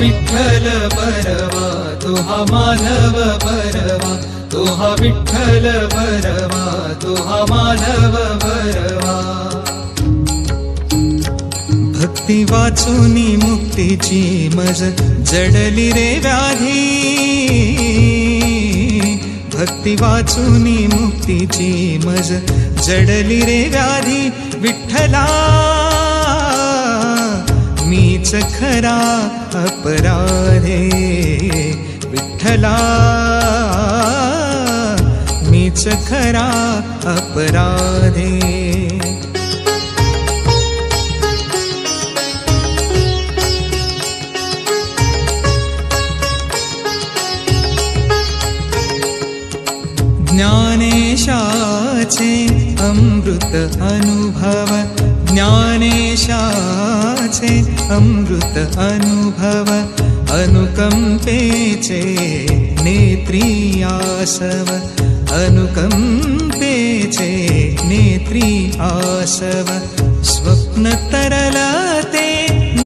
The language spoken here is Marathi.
विठ्ठल बरवा तो हा माधव बरवा, तो हा विठ्ठल बरवा, तो हा माधव बरवा. भक्ती वाचूनी मुक्तीची मज जडली रे व्याधी, भक्ती वाचूनी मुक्तीची मज जडली रे व्याधी. विठ्ठला मीच खरा अपराधे, विठ्ठला मीच खरा अपराधे. ज्ञानेशाचे अमृत अनुभव, ज्ञानेशाचे अमृत अनुभव. अनुकंपेचे नेत्री आसव, अनुकंपेचे नेत्री आसव. स्वप्न तरल